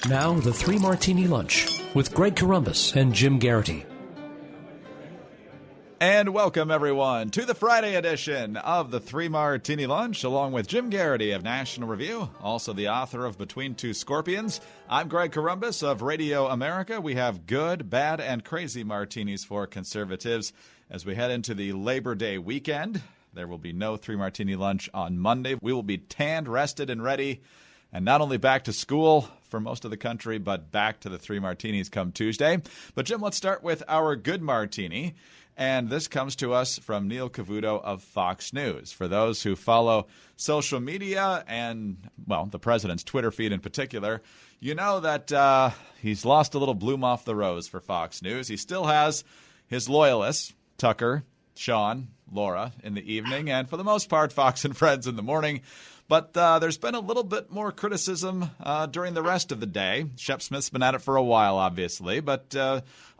Now, the Three Martini Lunch with Greg Corombos and Jim Geraghty. And welcome, everyone, to the Friday edition of the Three Martini Lunch, along with Jim Geraghty of National Review, also the author of Between Two Scorpions. I'm Greg Corombos of Radio America. We have good, bad, and crazy martinis for conservatives as we head into the Labor Day weekend. There will be no Three Martini Lunch on Monday. We will be tanned, rested, and ready, and not only back to school for most of the country, but back to the Three Martinis come Tuesday. But, Jim, let's start with our good martini. And this comes to us from Neil Cavuto of Fox News. For those who follow social media and, well, the president's Twitter feed in particular, you know that he's lost a little bloom off the rose for Fox News. He still has his loyalists, Tucker, Sean, Laura in the evening, and for the most part, Fox and Friends in the morning. But there's been a little bit more criticism during the rest of the day. Shep Smith's been at it for a while, obviously, but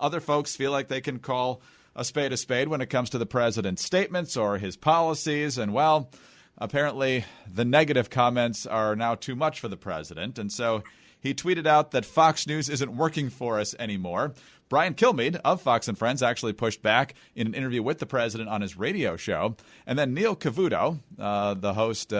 other folks feel like they can call a spade when it comes to the president's statements or his policies. And, well, apparently the negative comments are now too much for the president. And so he tweeted out that Fox News isn't working for us anymore. Brian Kilmeade of Fox and Friends actually pushed back in an interview with the president on his radio show. And then Neil Cavuto, the host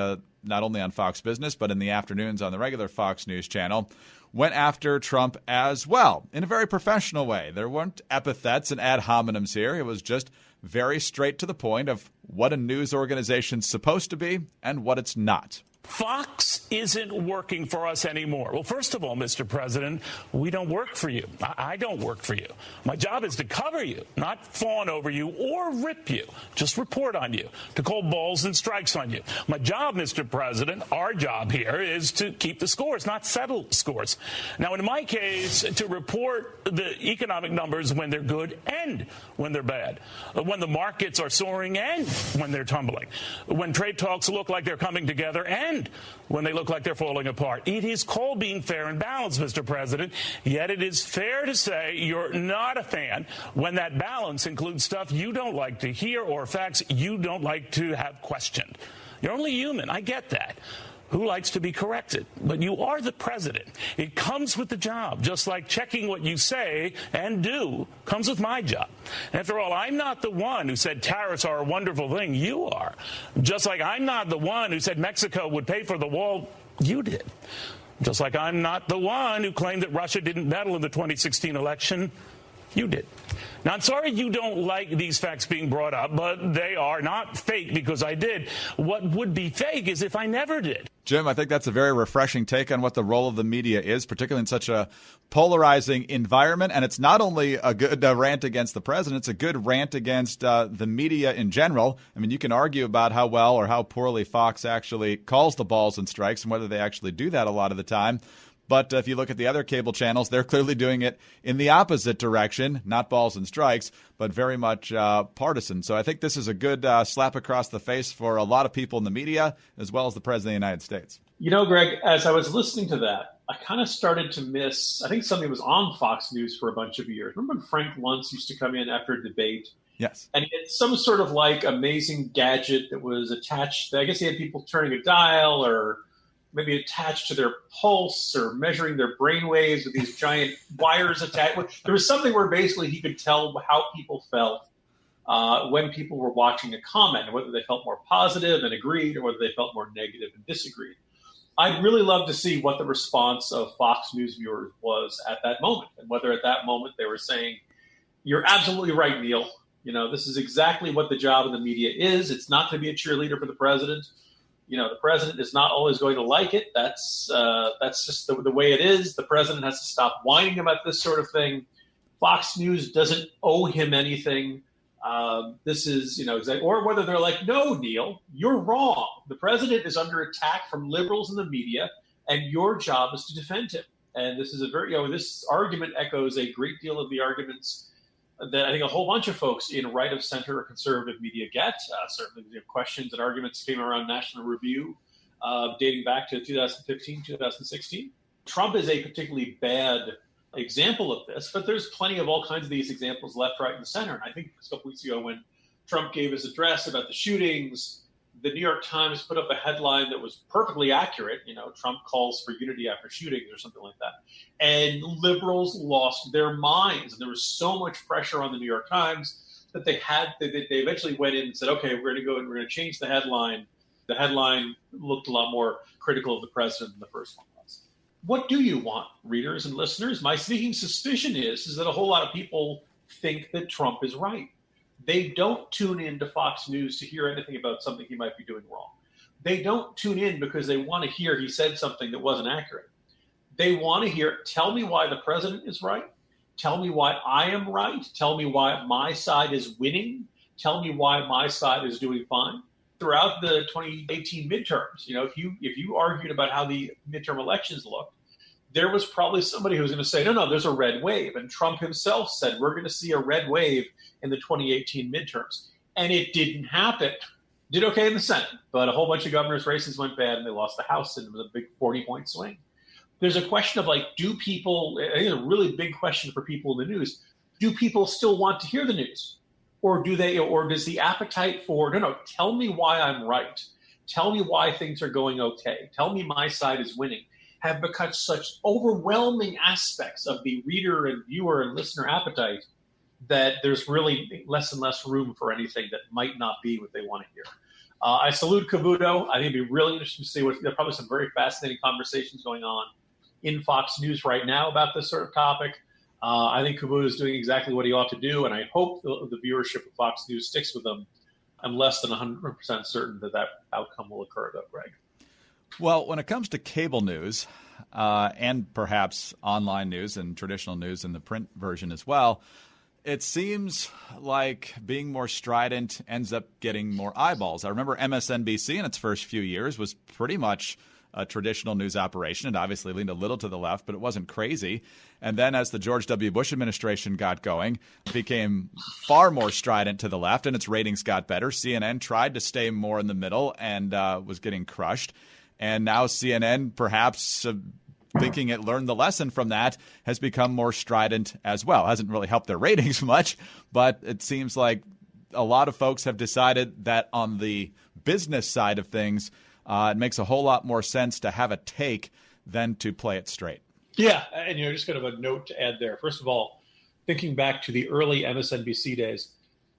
not only on Fox Business but in the afternoons on the regular Fox News channel, went after Trump as well in a very professional way. There weren't epithets and ad hominems here. It was just very straight to the point of what a news organization's supposed to be and what it's not. Fox isn't working for us anymore. Well, first of all, Mr. President, we don't work for you. I don't work for you. My job is to cover you, not fawn over you or rip you. Just report on you, to call balls and strikes on you. My job, Mr. President, our job here is to keep the scores, not settle scores. Now, in my case, to report the economic numbers when they're good and when they're bad, when the markets are soaring and when they're tumbling, when trade talks look like they're coming together and when they look like they're falling apart. It is called being fair and balanced, Mr. President, yet it is fair to say you're not a fan when that balance includes stuff you don't like to hear or facts you don't like to have questioned. You're only human. I get that. Who likes to be corrected? But you are the president. It comes with the job, just like checking what you say and do comes with my job. After all, I'm not the one who said tariffs are a wonderful thing. You are. Just like I'm not the one who said Mexico would pay for the wall. You did. Just like I'm not the one who claimed that Russia didn't meddle in the 2016 election. You did. Now, I'm sorry you don't like these facts being brought up, but they are not fake because I did. What would be fake is if I never did. Jim, I think that's a very refreshing take on what the role of the media is, particularly in such a polarizing environment. And it's not only a good rant against the president, it's a good rant against the media in general. I mean, you can argue about how well or how poorly Fox actually calls the balls and strikes and whether they actually do that a lot of the time. But if you look at the other cable channels, they're clearly doing it in the opposite direction, not balls and strikes, but very much partisan. So I think this is a good slap across the face for a lot of people in the media, as well as the President of the United States. You know, Greg, as I was listening to that, I kind of started to miss, I think something was on Fox News for a bunch of years. Remember when Frank Luntz used to come in after a debate? Yes. And he had some sort of like amazing gadget that was attached. I guess he had people turning a dial or maybe attached to their pulse or measuring their brain waves with these giant wires attached. There was something where basically he could tell how people felt when people were watching a comment, whether they felt more positive and agreed or whether they felt more negative and disagreed. I'd really love to see what the response of Fox News viewers was at that moment, and whether at that moment they were saying, you're absolutely right, Neil. You know, this is exactly what the job of the media is. It's not to be a cheerleader for the president. You know, the president is not always going to like it. That's just the way it is. The president has to stop whining about this sort of thing. Fox News doesn't owe him anything. This is, you know, or whether they're like, no, Neil, you're wrong. The president is under attack from liberals in the media, and your job is to defend him. And this is a very, you know, this argument echoes a great deal of the arguments that I think a whole bunch of folks in right of center or conservative media get. Certainly, you know, questions and arguments came around National Review dating back to 2015, 2016. Trump is a particularly bad example of this, but there's plenty of all kinds of these examples left, right, and center. And I think a couple weeks ago when Trump gave his address about the shootings, the New York Times put up a headline that was perfectly accurate. Trump calls for unity after shootings or something like that. And liberals lost their minds. And there was so much pressure on the New York Times that they eventually went in and said, okay, we're going to go and we're going to change the headline. The headline looked a lot more critical of the president than the first one was. What do you want, readers and listeners? My sneaking suspicion is that a whole lot of people think that Trump is right. They don't tune in to Fox News to hear anything about something he might be doing wrong. They don't tune in because they want to hear he said something that wasn't accurate. They want to hear, tell me why the president is right. Tell me why I am right. Tell me why my side is winning. Tell me why my side is doing fine. Throughout the 2018 midterms, if you argued about how the midterm elections looked, there was probably somebody who was going to say, no, there's a red wave. And Trump himself said, we're going to see a red wave in the 2018 midterms. And it didn't happen. Did okay in the Senate, but a whole bunch of governors' races went bad and they lost the House, and it was a big 40-point swing. There's a question of do people, I think a really big question for people in the news, do people still want to hear the news? Or does the appetite for, no, tell me why I'm right. Tell me why things are going okay. Tell me my side is winning, have become such overwhelming aspects of the reader and viewer and listener appetite that there's really less and less room for anything that might not be what they want to hear. I salute Cavuto. I think it'd be really interesting to see there are probably some very fascinating conversations going on in Fox News right now about this sort of topic. I think Cavuto is doing exactly what he ought to do, and I hope the viewership of Fox News sticks with him. I'm less than 100% certain that outcome will occur, though, Greg. Well, when it comes to cable news and perhaps online news and traditional news in the print version as well, it seems like being more strident ends up getting more eyeballs. I remember MSNBC in its first few years was pretty much a traditional news operation. It obviously leaned a little to the left, but it wasn't crazy. And then as the George W. Bush administration got going, it became far more strident to the left, and its ratings got better. CNN tried to stay more in the middle and was getting crushed. And now CNN, perhaps thinking it learned the lesson from that, has become more strident as well. It hasn't really helped their ratings much, but it seems like a lot of folks have decided that on the business side of things, it makes a whole lot more sense to have a take than to play it straight. Yeah, and just kind of a note to add there. First of all, thinking back to the early MSNBC days,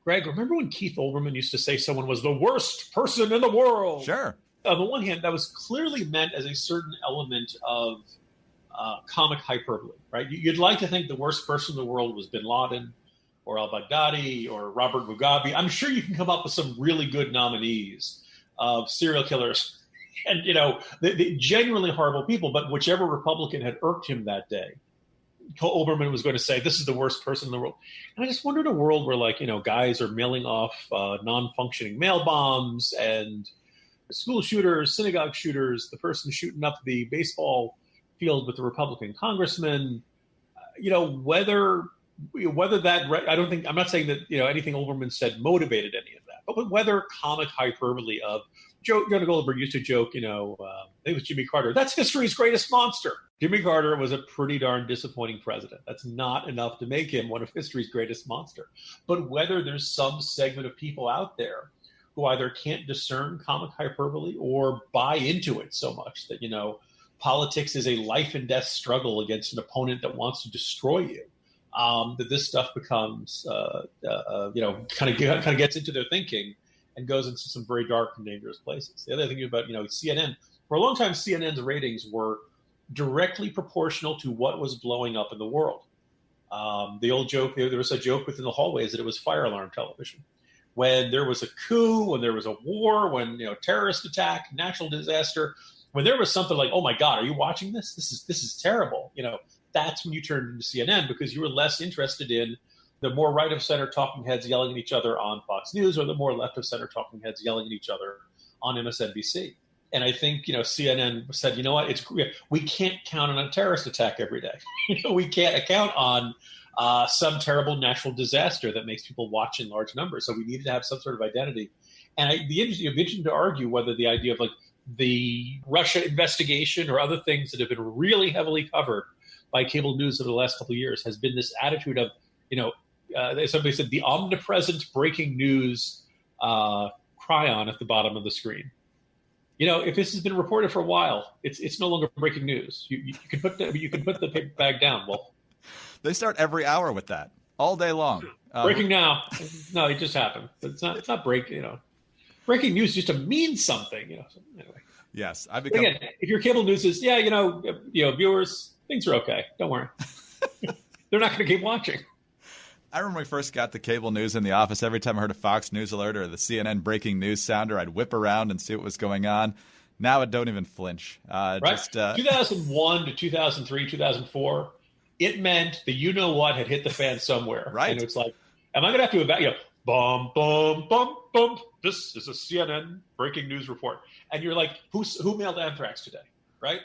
Greg, remember when Keith Olbermann used to say someone was the worst person in the world? Sure. On the one hand, that was clearly meant as a certain element of comic hyperbole, right? You'd like to think the worst person in the world was bin Laden or al-Baghdadi or Robert Mugabe. I'm sure you can come up with some really good nominees of serial killers and, the genuinely horrible people. But whichever Republican had irked him that day, Olbermann was going to say, this is the worst person in the world. And I just wonder in a world where, guys are mailing off non-functioning mail bombs and school shooters, synagogue shooters, the person shooting up the baseball field with the Republican congressman, whether that, I'm not saying that, anything Olbermann said motivated any of that, but whether comic hyperbole of Jonah Goldberg used to joke, I think it was Jimmy Carter, that's history's greatest monster. Jimmy Carter was a pretty darn disappointing president. That's not enough to make him one of history's greatest monster. But whether there's some segment of people out there who either can't discern comic hyperbole or buy into it so much that, politics is a life and death struggle against an opponent that wants to destroy you, that this stuff becomes, kind of gets into their thinking and goes into some very dark and dangerous places. The other thing about, CNN, for a long time, CNN's ratings were directly proportional to what was blowing up in the world. The old joke, there was a joke within the hallways that it was fire alarm television. When there was a coup, when there was a war, when, terrorist attack, natural disaster, when there was something like, oh my God, are you watching this? This is terrible. That's when you turned into CNN because you were less interested in the more right of center talking heads yelling at each other on Fox News or the more left of center talking heads yelling at each other on MSNBC. And I think, CNN said, we can't count on a terrorist attack every day. We can't count on some terrible natural disaster that makes people watch in large numbers. So we needed to have some sort of identity. And it'd be interesting to argue whether the idea of the Russia investigation or other things that have been really heavily covered by cable news over the last couple of years has been this attitude of, somebody said the omnipresent breaking news chyron at the bottom of the screen. If this has been reported for a while, it's no longer breaking news. You can put the paper bag down, Wolf. They start every hour with that all day long. Breaking now. No, it just happened. But it's not breaking. Breaking news just to mean something. So anyway. Yes, Again, if your cable news is viewers, things are okay. Don't worry. They're not going to keep watching. I remember when we first got the cable news in the office, every time I heard a Fox News alert or the CNN breaking news sounder, I'd whip around and see what was going on. Now I don't even flinch. Right? 2001 to 2003, 2004, it meant the you-know-what had hit the fan somewhere. Right. And it's like, am I going to have to evaluate? Bum, bum, bum, bum. This is a CNN breaking news report. And you're like, who mailed anthrax today? Right?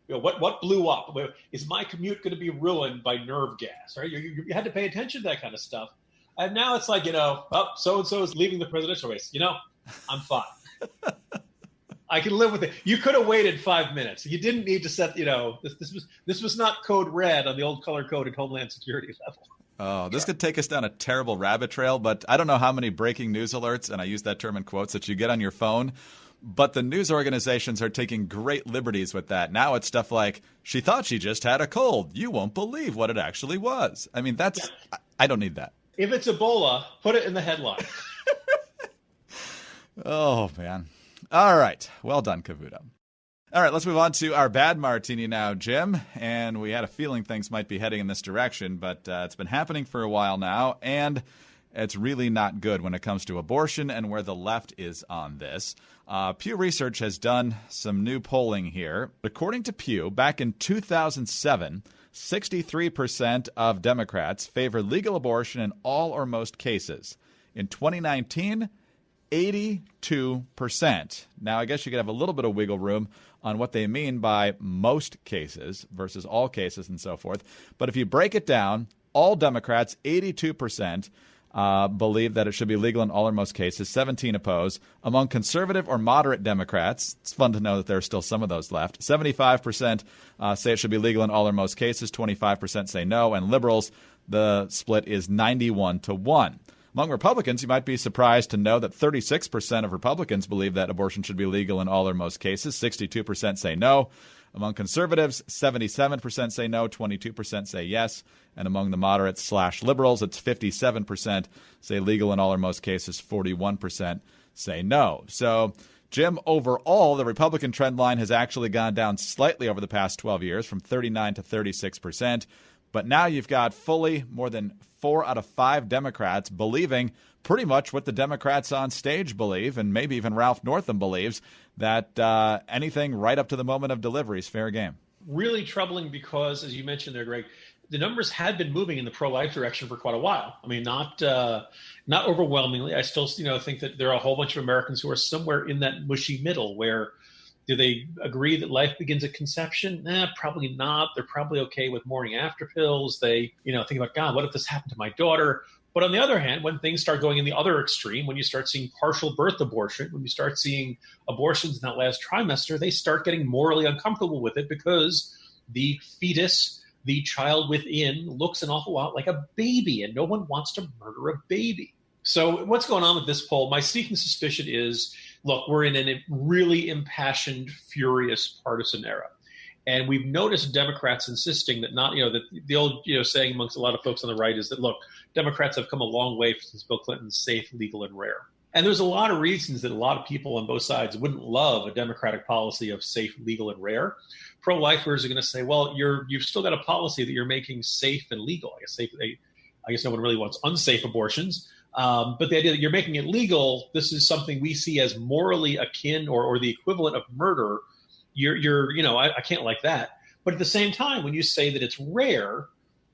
What blew up? Is my commute going to be ruined by nerve gas? Right? You had to pay attention to that kind of stuff. And now it's like, so-and-so is leaving the presidential race. I'm fine. I can live with it. You could have waited 5 minutes. You didn't need to set, this was not code red on the old color-coded Homeland Security level. Oh, this could take us down a terrible rabbit trail, but I don't know how many breaking news alerts, and I use that term in quotes, that you get on your phone. But the news organizations are taking great liberties with that. Now it's stuff like, she thought she just had a cold. You won't believe what it actually was. I mean, I don't need that. If it's Ebola, put it in the headline. Oh, man. All right. Well done, Cavuto. All right, let's move on to our bad martini now, Jim. And we had a feeling things might be heading in this direction, but it's been happening for a while now, and it's really not good when it comes to abortion and where the left is on this. Pew Research has done some new polling here. According to Pew, back in 2007, 63% of Democrats favor legal abortion in all or most cases. In 2019, 82%. Now, I guess you could have a little bit of wiggle room on what they mean by most cases versus all cases and so forth. But if you break it down, all Democrats, 82%, believe that it should be legal in all or most cases. 17 oppose. Among conservative or moderate Democrats, it's fun to know that there are still some of those left. 75% say it should be legal in all or most cases. 25% say no. And liberals, the split is 91-1. Among Republicans, you might be surprised to know that 36% of Republicans believe that abortion should be legal in all or most cases. 62% say no. Among conservatives, 77% say no, 22% say yes. And among the moderates/liberals, it's 57% say legal in all or most cases, 41% say no. So, Jim, overall, the Republican trend line has actually gone down slightly over the past 12 years from 39 to 36%. But now you've got fully more than 4 out of 5 Democrats believing pretty much what the Democrats on stage believe, and maybe even Ralph Northam believes, that anything right up to the moment of delivery is fair game. Really troubling because, as you mentioned there, Greg, the numbers had been moving in the pro-life direction for quite a while. I mean, not overwhelmingly. I still think that there are a whole bunch of Americans who are somewhere in that mushy middle where do they agree that life begins at conception? Probably not. They're probably okay with morning after pills. They, think about, God, what if this happened to my daughter? But on the other hand, when things start going in the other extreme, when you start seeing partial birth abortion, when you start seeing abortions in that last trimester, they start getting morally uncomfortable with it because the fetus, the child within, looks an awful lot like a baby, and no one wants to murder a baby. So what's going on with this poll? My sneaking suspicion is, look, we're in a really impassioned, furious partisan era. And we've noticed Democrats insisting that that the old, saying amongst a lot of folks on the right is that, look, Democrats have come a long way since Bill Clinton's safe, legal, and rare. And there's a lot of reasons that a lot of people on both sides wouldn't love a Democratic policy of safe, legal, and rare. Pro-lifers are going to say, well, you've still got a policy that you're making safe and legal. I guess no one really wants unsafe abortions. But the idea that you're making it legal, this is something we see as morally akin or the equivalent of murder. I can't like that. But at the same time, when you say that it's rare,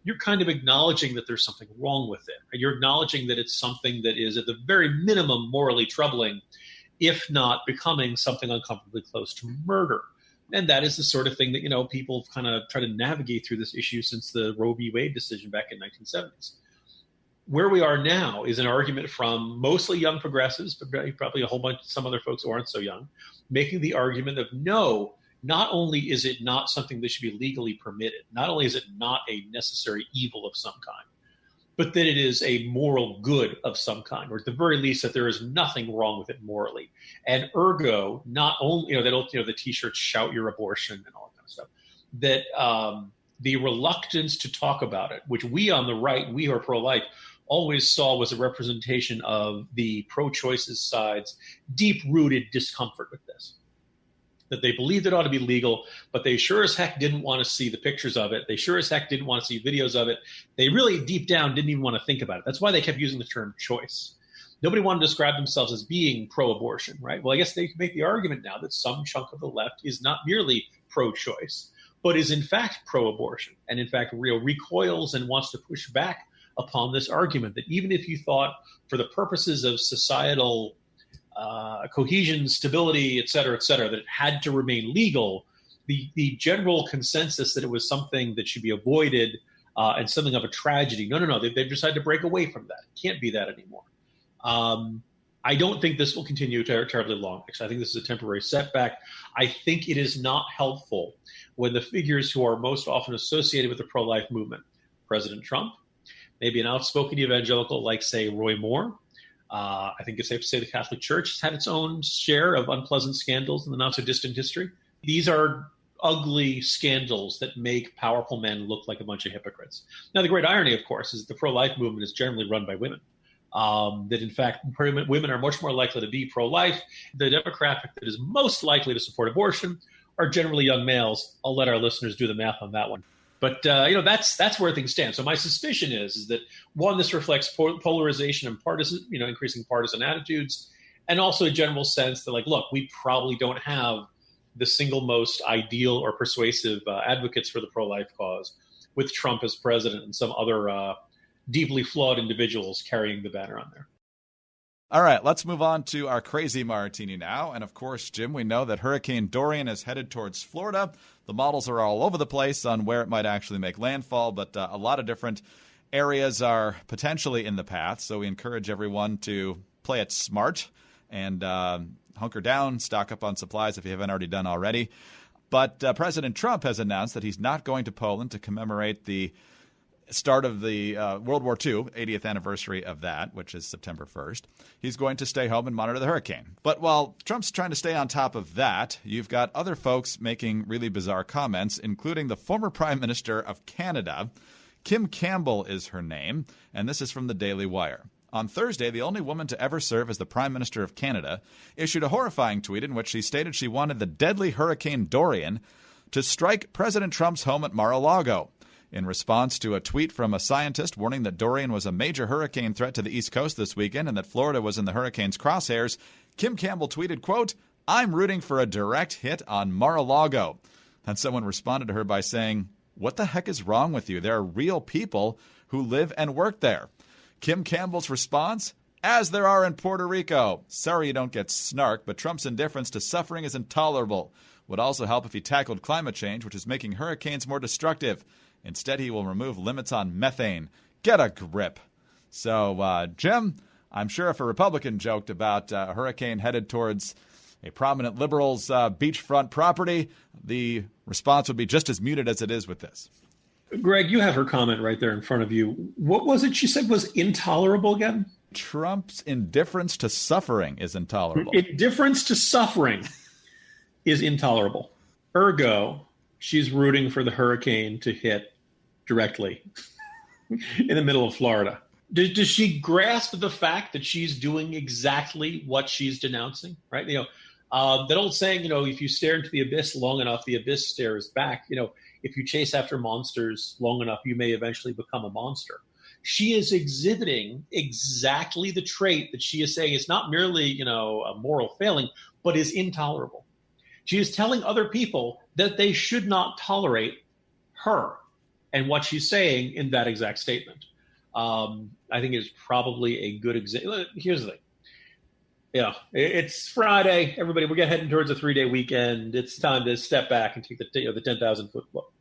you're kind of acknowledging that there's something wrong with it. You're acknowledging that it's something that is at the very minimum morally troubling, if not becoming something uncomfortably close to murder. And that is the sort of thing that, people kind of try to navigate through this issue since the Roe v. Wade decision back in 1970s. Where we are now is an argument from mostly young progressives, but probably a whole bunch, some other folks who aren't so young, making the argument of no, not only is it not something that should be legally permitted, not only is it not a necessary evil of some kind, but that it is a moral good of some kind, or at the very least that there is nothing wrong with it morally. And ergo, not only, the T-shirts shout your abortion and all that kind of stuff, that the reluctance to talk about it, which we on the right, we who are pro-life, always saw was a representation of the pro-choices side's deep-rooted discomfort with this. That they believed it ought to be legal, but they sure as heck didn't want to see the pictures of it. They sure as heck didn't want to see videos of it. They really deep down didn't even want to think about it. That's why they kept using the term choice. Nobody wanted to describe themselves as being pro-abortion, right? Well, I guess they can make the argument now that some chunk of the left is not merely pro-choice, but is in fact pro-abortion, and in fact recoils and wants to push back upon this argument that even if you thought for the purposes of societal cohesion, stability, et cetera, that it had to remain legal, the general consensus that it was something that should be avoided and something of a tragedy. No. They've decided to break away from that. It can't be that anymore. I don't think this will continue terribly long. Actually, I think this is a temporary setback. I think it is not helpful when the figures who are most often associated with the pro-life movement, President Trump, maybe an outspoken evangelical like, say, Roy Moore. I think it's safe to say the Catholic Church has had its own share of unpleasant scandals in the not-so-distant history. These are ugly scandals that make powerful men look like a bunch of hypocrites. Now, the great irony, of course, is the pro-life movement is generally run by women. That, in fact, women are much more likely to be pro-life. The demographic that is most likely to support abortion are generally young males. I'll let our listeners do the math on that one. But, that's where things stand. So my suspicion is that, one, this reflects polarization and partisan, increasing partisan attitudes, and also a general sense that, look, we probably don't have the single most ideal or persuasive advocates for the pro-life cause with Trump as president and some other deeply flawed individuals carrying the banner on there. All right, let's move on to our crazy martini now. And of course, Jim, we know that Hurricane Dorian is headed towards Florida. The models are all over the place on where it might actually make landfall, but a lot of different areas are potentially in the path. So we encourage everyone to play it smart and hunker down, stock up on supplies if you haven't already done already. But President Trump has announced that he's not going to Poland to commemorate the start of the World War II, 80th anniversary of that, which is September 1st. He's going to stay home and monitor the hurricane. But while Trump's trying to stay on top of that, you've got other folks making really bizarre comments, including the former Prime Minister of Canada. Kim Campbell is her name, and this is from the Daily Wire. On Thursday, the only woman to ever serve as the Prime Minister of Canada issued a horrifying tweet in which she stated she wanted the deadly Hurricane Dorian to strike President Trump's home at Mar-a-Lago. In response to a tweet from a scientist warning that Dorian was a major hurricane threat to the East Coast this weekend and that Florida was in the hurricane's crosshairs, Kim Campbell tweeted, quote, "I'm rooting for a direct hit on Mar-a-Lago." And someone responded to her by saying, "What the heck is wrong with you? There are real people who live and work there." Kim Campbell's response, "As there are in Puerto Rico. Sorry you don't get snark, but Trump's indifference to suffering is intolerable. Would also help if he tackled climate change, which is making hurricanes more destructive. Instead, he will remove limits on methane. Get a grip." So, Jim, I'm sure if a Republican joked about a hurricane headed towards a prominent liberal's beachfront property, the response would be just as muted as it is with this. Greg, you have her comment right there in front of you. What was it she said was intolerable again? Trump's indifference to suffering is intolerable. Indifference to suffering is intolerable. Ergo, she's rooting for the hurricane to hit directly in the middle of Florida. Does she grasp the fact that she's doing exactly what she's denouncing? Right? That old saying, if you stare into the abyss long enough, the abyss stares back. If you chase after monsters long enough, you may eventually become a monster. She is exhibiting exactly the trait that she is saying is not merely, a moral failing, but is intolerable. She is telling other people that they should not tolerate her and what she's saying in that exact statement. I think it's probably a good example. Here's the thing. Yeah, it's Friday. Everybody, we're heading towards a 3-day weekend. It's time to step back and take the 10,000-foot look.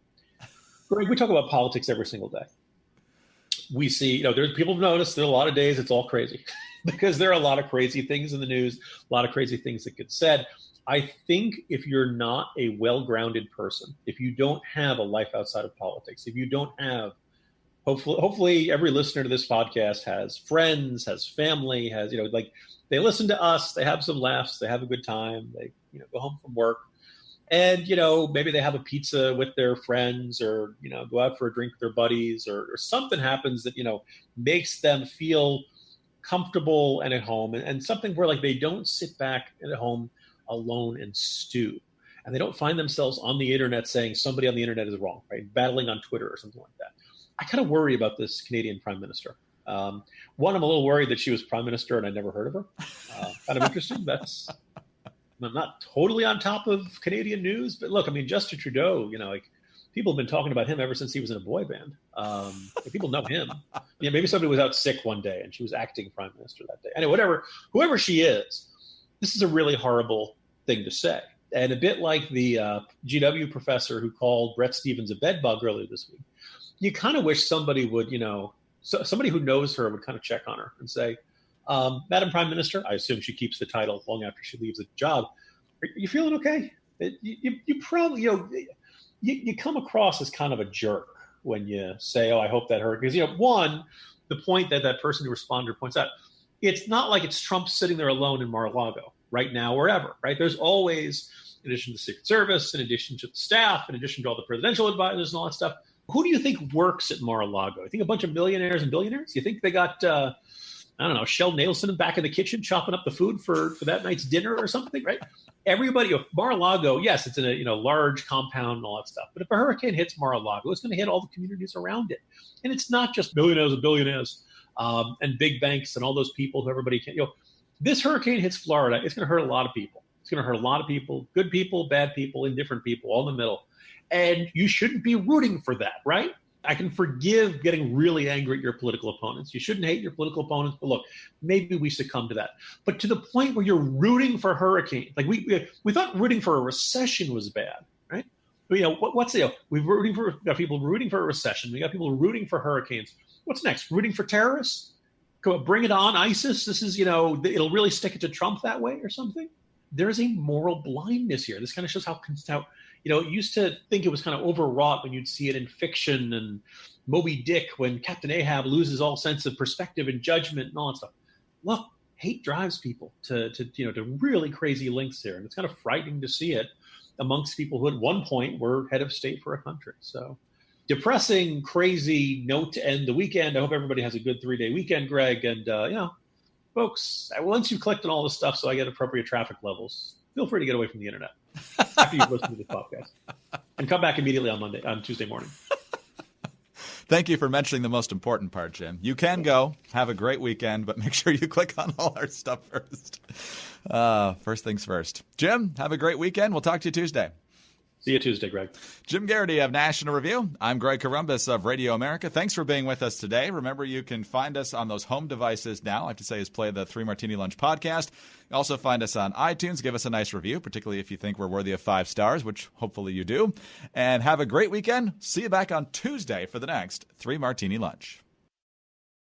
Greg, we talk about politics every single day. We see, there's people have noticed there are a lot of days it's all crazy because there are a lot of crazy things in the news, a lot of crazy things that get said. I think if you're not a well-grounded person, if you don't have a life outside of politics, if you don't have Hopefully every listener to this podcast has friends, has family, has, like they listen to us, they have some laughs, they have a good time, they, go home from work and, maybe they have a pizza with their friends or, go out for a drink with their buddies or something happens that, makes them feel comfortable and at home and something where like they don't sit back at home alone and stew. And they don't find themselves on the internet saying somebody on the internet is wrong, right? Battling on Twitter or something like that. I kind of worry about this Canadian prime minister. One, I'm a little worried that she was prime minister and I never heard of her. Kind of interesting. I'm not totally on top of Canadian news, but look, I mean, Justin Trudeau, like people have been talking about him ever since he was in a boy band. People know him. Maybe somebody was out sick one day and she was acting prime minister that day. Anyway, whoever she is, this is a really horrible thing to say. And a bit like the GW professor who called Bret Stephens a bedbug earlier this week, you kind of wish somebody would, somebody who knows her would kind of check on her and say, Madam Prime Minister, I assume she keeps the title long after she leaves the job. Are you feeling okay? You probably, you come across as kind of a jerk when you say, oh, I hope that hurt. Because, one, the point that person who responded points out, it's not like it's Trump sitting there alone in Mar-a-Lago right now or ever, right? There's always, in addition to the Secret Service, in addition to the staff, in addition to all the presidential advisors and all that stuff, who do you think works at Mar-a-Lago? You think a bunch of millionaires and billionaires? You think they got, I don't know, Shel Nailson back in the kitchen chopping up the food for that night's dinner or something, right? Everybody, Mar-a-Lago, yes, it's in a large compound and all that stuff. But if a hurricane hits Mar-a-Lago, it's going to hit all the communities around it. And it's not just millionaires and billionaires and big banks and all those people who everybody can, this hurricane hits Florida, it's going to hurt a lot of people. It's going to hurt a lot of people, good people, bad people, indifferent people, all in the middle. And you shouldn't be rooting for that, right? I can forgive getting really angry at your political opponents. You shouldn't hate your political opponents, but look, maybe we succumb to that. But to the point where you're rooting for hurricanes, like we thought rooting for a recession was bad, right? What's we've got people rooting for a recession. We got people rooting for hurricanes. What's next? Rooting for terrorists? Bring it on, ISIS. This is, it'll really stick it to Trump that way or something. There is a moral blindness here. This kind of shows how used to think it was kind of overwrought when you'd see it in fiction and Moby Dick when Captain Ahab loses all sense of perspective and judgment and all that stuff. Look, hate drives people to really crazy lengths here. And it's kind of frightening to see it amongst people who at one point were head of state for a country. So depressing, crazy note to end the weekend. I hope everybody has a good 3-day weekend, Greg. And, folks, once you've clicked on all this stuff so I get appropriate traffic levels, feel free to get away from the internet after you've listened to this podcast and come back immediately on Tuesday morning. Thank you for mentioning the most important part, Jim. You can go. Have a great weekend, but make sure you click on all our stuff first. First things first. Jim, have a great weekend. We'll talk to you Tuesday. See you Tuesday, Greg. Jim Geraghty of National Review. I'm Greg Corombos of Radio America. Thanks for being with us today. Remember, you can find us on those home devices now. I have to say is play the 3 Martini Lunch podcast. You also find us on iTunes. Give us a nice review, particularly if you think we're worthy of 5 stars, which hopefully you do. And have a great weekend. See you back on Tuesday for the next 3 Martini Lunch.